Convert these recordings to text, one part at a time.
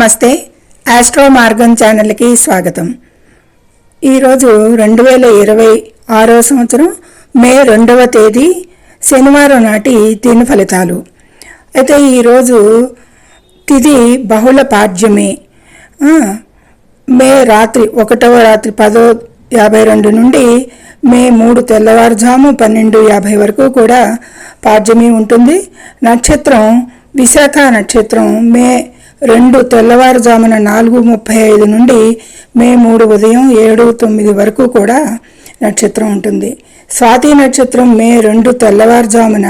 నమస్తే. ఆస్ట్రో మార్గం ఛానల్కి స్వాగతం. ఈరోజు 2026 సంవత్సరం మే 2వ తేదీ శనివారం నాటి దిన ఫలితాలు. అయితే ఈరోజు తిథి బహుళ పాడ్యమి. మే రాత్రి 10:52 నుండి మే 3 తెల్లవారుజాము 12:50 వరకు కూడా పాడ్యమి ఉంటుంది. నక్షత్రం విశాఖ నక్షత్రం మే 2 తెల్లవారుజామున 4:35 నుండి మే 3 ఉదయం 7:09 వరకు కూడా నక్షత్రం ఉంటుంది. స్వాతి నక్షత్రం మే 2 తెల్లవారుజామున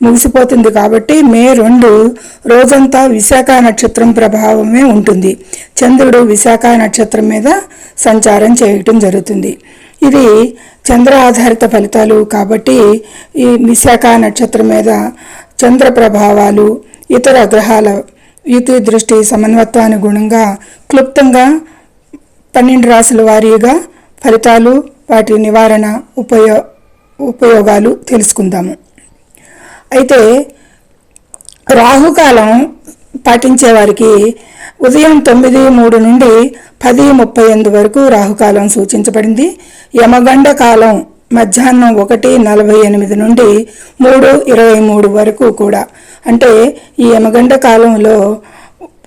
ముగిసిపోతుంది కాబట్టి మే 2 రోజంతా విశాఖ నక్షత్రం ప్రభావమే ఉంటుంది. చంద్రుడు విశాఖ నక్షత్రం మీద సంచారం చేయటం జరుగుతుంది. ఇది చంద్ర ఆధారిత ఫలితాలు కాబట్టి ఈ విశాఖ నక్షత్రం మీద చంద్ర ప్రభావాలు ఇతర గ్రహాల యుతి దృష్టి సమన్వత్వానుగుణంగా క్లుప్తంగా 12 రాశుల వారీగా ఫలితాలు, వాటి నివారణ ఉపయోగాలు తెలుసుకుందాము. అయితే రాహుకాలం పాటించే వారికి ఉదయం 9:03 నుండి 10:38 వరకు రాహుకాలం సూచించబడింది. యమగండ కాలం మధ్యాహ్నం 1:48 నుండి 3:23 వరకు కూడా. అంటే ఈ యమగండ కాలంలో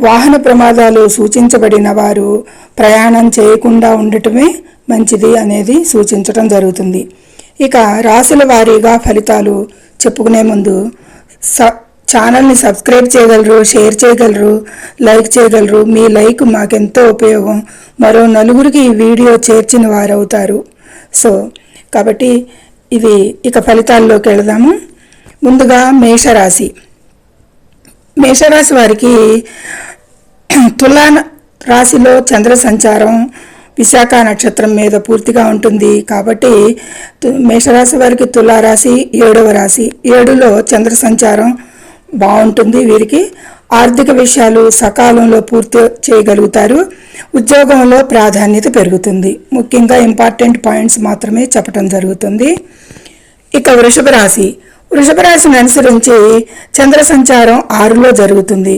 వాహన ప్రమాదాలు సూచించబడిన వారు ప్రయాణం చేయకుండా ఉండటమే మంచిది అనేది సూచించడం జరుగుతుంది. ఇక రాశుల వారీగా ఫలితాలు చెప్పుకునే ముందు ఛానల్ని సబ్స్క్రైబ్ చేయగలరు, షేర్ చేయగలరు, లైక్ చేయగలరు. మీ లైక్ మాకెంతో ఉపయోగం. మరో నలుగురికి ఈ వీడియో చేర్చిన వారు అవుతారు. కాబట్టి ఇది ఇక ఫలితాల్లోకి వెళదాము. ముందుగా మేషరాశి వారికి తులా రాశిలో చంద్ర సంచారం విశాఖ నక్షత్రం మీద పూర్తిగా ఉంటుంది కాబట్టి మేషరాశి వారికి తులారాశి 7వ రాశి. 7లో చంద్ర సంచారం బాగుంటుంది. వీరికి ఆర్థిక విషయాలు సకాలంలో పూర్తి చేయగలుగుతారు. ఉద్యోగంలో ప్రాధాన్యత పెరుగుతుంది. ముఖ్యంగా ఇంపార్టెంట్ పాయింట్స్ మాత్రమే చెప్పడం జరుగుతుంది. ఇక వృషభ రాశిని అనుసరించి చంద్ర సంచారం 6లో జరుగుతుంది.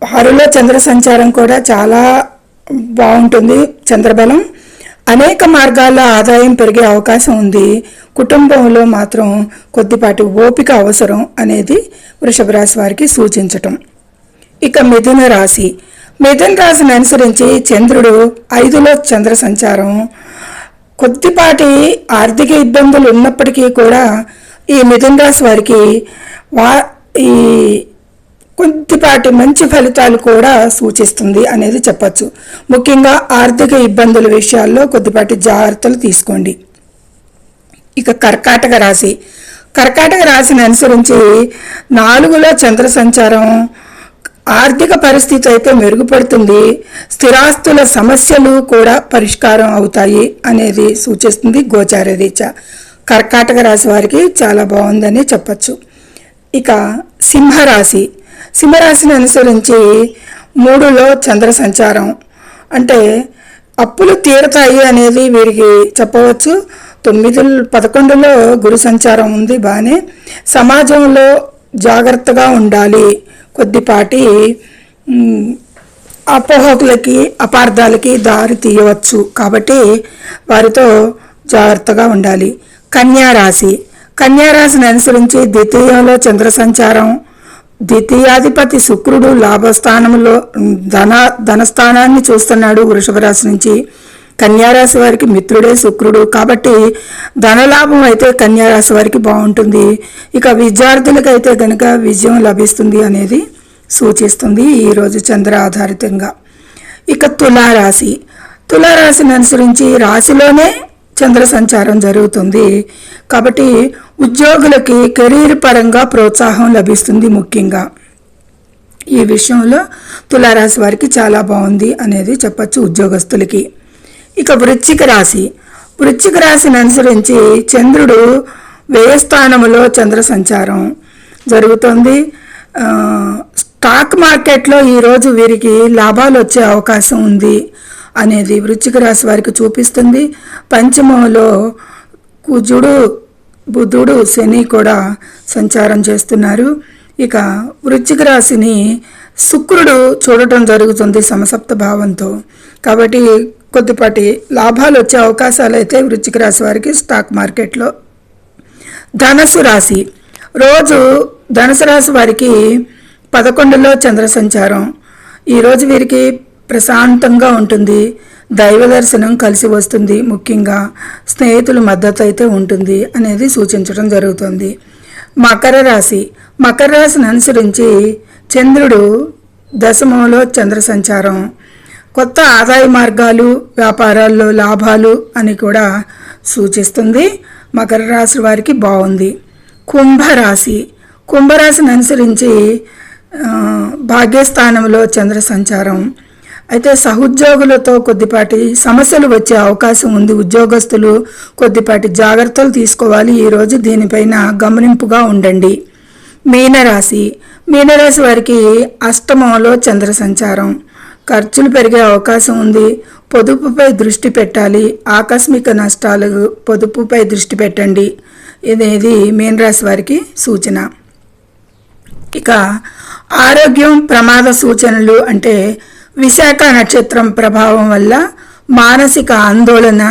6లో చంద్ర సంచారం కూడా చాలా బాగుంటుంది. చంద్రబలం అనేక మార్గాల్లో ఆదాయం పెరిగే అవకాశం ఉంది. కుటుంబంలో మాత్రం కొద్దిపాటి ఓపిక అవసరం అనేది వృషభ రాశి వారికి సూచించటం. ఇక మిథున రాశిని అనుసరించి చంద్రుడు 5లో చంద్ర సంచారం. కొద్దిపాటి ఆర్థిక ఇబ్బందులు ఉన్నప్పటికీ కూడా ఈ మిథున రాశి వారికి ఈ కొద్దిపాటి మంచి ఫలితాలు కూడా సూచిస్తుంది అనేది చెప్పచ్చు. ముఖ్యంగా ఆర్థిక ఇబ్బందుల విషయాల్లో కొద్దిపాటి జాగ్రత్తలు తీసుకోండి. ఇక కర్కాటక రాశిని అనుసరించి 4లో చంద్ర సంచారం. ఆర్థిక పరిస్థితి అయితే మెరుగుపడుతుంది. స్థిరాస్తుల సమస్యలు కూడా పరిష్కారం అవుతాయి అనేది సూచిస్తుంది గోచార రీత్యా. కర్కాటక రాశి వారికి చాలా బాగుందని చెప్పచ్చు. ఇక సింహరాశిని అనుసరించి 3లో చంద్ర సంచారం. అంటే అప్పులు తీరతాయి అనేది వీరికి చెప్పవచ్చు. 11లో గురు సంచారం ఉంది బాగానే. సమాజంలో జాగ్రత్తగా ఉండాలి. కొద్దిపాటి అపోహకులకి అపార్థాలకి దారి తీయవచ్చు కాబట్టి వారితో జాగ్రత్తగా ఉండాలి. కన్యారాశిని అనుసరించి 2లో చంద్ర సంచారం. ద్వితీయాధిపతి శుక్రుడు లాభస్థానంలో ధనస్థానాన్ని చూస్తున్నాడు వృషభ రాశి నుంచి. కన్యారాశి వారికి మిత్రుడే శుక్రుడు కాబట్టి ధనలాభం అయితే కన్యారాశి వారికి బాగుంటుంది. ఇక విద్యార్థులకైతే కనుక విజయం లభిస్తుంది అనేది సూచిస్తుంది ఈరోజు చంద్ర ఆధారితంగా. ఇక తులారాశిని అనుసరించి రాశిలోనే చంద్ర సంచారం జరుగుతుంది కాబట్టి ఉద్యోగులకి కెరీర్ పరంగా ప్రోత్సాహం లభిస్తుంది. ముఖ్యంగా ఈ విషయంలో తులారాశి వారికి చాలా బాగుంది అనేది చెప్పచ్చు ఉద్యోగస్తులకి. ఇక వృశ్చిక రాశిని అనుసరించి చంద్రుడు వ్యయస్థానంలో చంద్ర సంచారం జరుగుతుంది. స్టాక్ మార్కెట్లో ఈరోజు వీరికి లాభాలు వచ్చే అవకాశం ఉంది అనేది వృశ్చిక రాశి వారికి చూపిస్తుంది. పంచమంలో కుజుడు, బుధుడు, శని కూడా సంచారం చేస్తున్నారు. ఇక వృశ్చిక రాశిని శుక్రుడు చూడటం జరుగుతుంది సమసప్త భావంతో. కాబట్టి కొద్దిపాటి లాభాలు వచ్చే అవకాశాలు అయితే వృశ్చిక రాశి వారికి స్టాక్ మార్కెట్లో. ధనస్సు రాశి, రోజు ధనుసు రాశి వారికి 11లో చంద్ర సంచారం. ఈరోజు వీరికి ప్రశాంతంగా ఉంటుంది, దైవ దర్శనం కలిసి వస్తుంది, ముఖ్యంగా స్నేహితుల మద్దతు అయితే ఉంటుంది అనేది సూచించడం జరుగుతుంది. మకర రాశి, మకర రాశిని అనుసరించి చంద్రుడు దశమంలో చంద్ర సంచారం. కొత్త ఆదాయ మార్గాలు, వ్యాపారాల్లో లాభాలు అని కూడా సూచిస్తుంది. మకర రాశి వారికి బాగుంది. కుంభరాశి, కుంభరాశిని అనుసరించి భాగ్యస్థానంలో చంద్ర సంచారం. అయితే సహోద్యోగులతో కొద్దిపాటి సమస్యలు వచ్చే అవకాశం ఉంది. ఉద్యోగస్తులు కొద్దిపాటి జాగ్రత్తలు తీసుకోవాలి ఈరోజు, దీనిపైన గమనింపుగా ఉండండి. మీనరాశి, మీనరాశి వారికి అష్టమంలో చంద్ర సంచారం. ఖర్చులు పెరిగే అవకాశం ఉంది, పొదుపుపై దృష్టి పెట్టాలి. ఆకస్మిక నష్టాలు, పొదుపుపై దృష్టి పెట్టండి. ఇది మీనరాశి వారికి సూచన. ఇక ఆరోగ్యం ప్రమాద సూచనలు అంటే విశాఖ నక్షత్రం ప్రభావం వల్ల మానసిక ఆందోళన,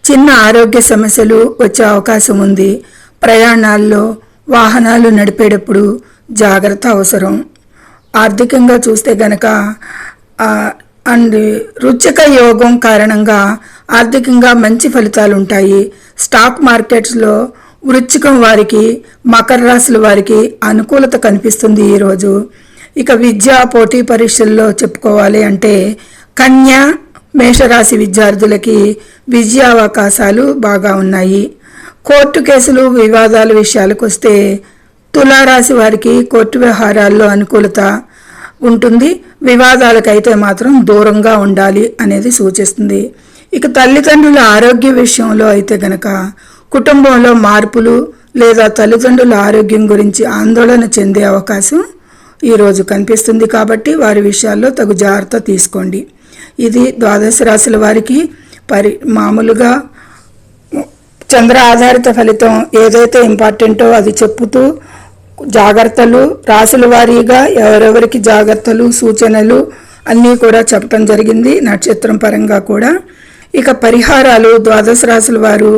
చిన్న ఆరోగ్య సమస్యలు వచ్చే అవకాశం ఉంది. ప్రయాణాల్లో, వాహనాలు నడిపేటప్పుడు జాగ్రత్త అవసరం. ఆర్థికంగా చూస్తే గనక అండ్ రుచిక యోగం కారణంగా ఆర్థికంగా మంచి ఫలితాలు ఉంటాయి. స్టాక్ మార్కెట్స్లో వృశ్చికం వారికి, మకర రాశుల వారికి అనుకూలత కనిపిస్తుంది ఈరోజు. ఇక విద్యా పోటీ పరీక్షల్లో చెప్పుకోవాలి అంటే కన్యా, మేషరాశి విద్యార్థులకి విజయావకాశాలు బాగా ఉన్నాయి. కోర్టు కేసులు, వివాదాల విషయాలకు వస్తే తులారాశి వారికి కోర్టు వ్యవహారాల్లో అనుకూలత ఉంటుంది. వివాదాలకైతే మాత్రం దూరంగా ఉండాలి అనేది సూచిస్తుంది. ఇక తల్లిదండ్రుల ఆరోగ్య విషయంలో అయితే గనక కుటుంబంలో మార్పులు లేదా తల్లిదండ్రుల ఆరోగ్యం గురించి ఆందోళన చెందే అవకాశం ఈరోజు కనిపిస్తుంది. కాబట్టి వారి విషయాల్లో తగు జాగ్రత్త తీసుకోండి. ఇది ద్వాదశ రాశుల వారికి మామూలుగా చంద్ర ఆధారిత ఫలితం ఏదైతే ఇంపార్టెంటో అది చెప్పుతూ జాగ్రత్తలు రాశుల వారీగా ఎవరెవరికి జాగ్రత్తలు, సూచనలు అన్నీ కూడా చెప్పడం జరిగింది, నక్షత్రం పరంగా కూడా. ఇక పరిహారాలు ద్వాదశ రాశుల వారు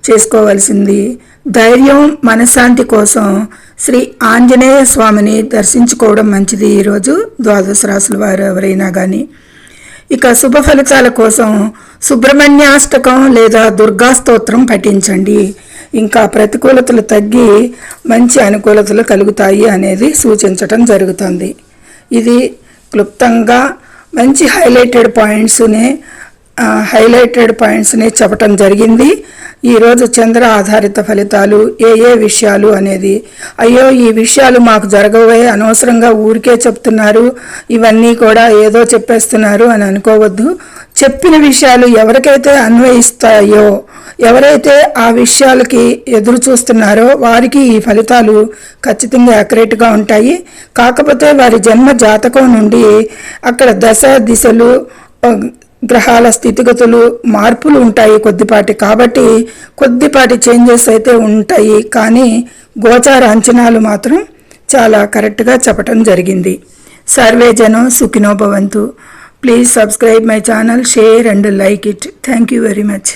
చేసుకోవాల్సింది ధైర్యం, మనశ్శాంతి కోసం శ్రీ ఆంజనేయ స్వామిని దర్శించుకోవడం మంచిది ఈరోజు ద్వాదశ రాశుల వారు ఎవరైనా కానీ. ఇక శుభ ఫలితాల కోసం సుబ్రహ్మణ్యాష్టకం లేదా దుర్గా స్తోత్రం పఠించండి. ఇంకా ప్రతికూలతలు తగ్గి మంచి అనుకూలతలు కలుగుతాయి అనేది సూచించటం జరుగుతుంది. ఇది క్లుప్తంగా మంచి హైలైటెడ్ పాయింట్స్ని చెప్పటం జరిగింది. ఈరోజు చంద్ర ఆధారిత ఫలితాలు ఏ విషయాలు అనేది, అయ్యో ఈ విషయాలు మాకు జరగవే, అనవసరంగా ఊరికే చెప్తున్నారు, ఇవన్నీ కూడా ఏదో చెప్పేస్తున్నారు అని అనుకోవద్దు. చెప్పిన విషయాలు ఎవరికైతే అన్వయిస్తాయో, ఎవరైతే ఆ విషయాలకి ఎదురు చూస్తున్నారో వారికి ఈ ఫలితాలు ఖచ్చితంగా యాక్యురేట్గా ఉంటాయి. కాకపోతే వారి జన్మ జాతకం నుండి అక్కడ దశ దిశలు, గ్రహాల స్థితిగతులు, మార్పులు ఉంటాయి కొద్దిపాటి. కాబట్టి కొద్దిపాటి చేంజెస్ అయితే ఉంటాయి, కానీ గోచార అంచనాలు మాత్రం చాలా కరెక్ట్గా చెప్పటం జరిగింది. సర్వే జనం సుఖినో భవంతు. Please subscribe my channel, share and like it. Thank you very much.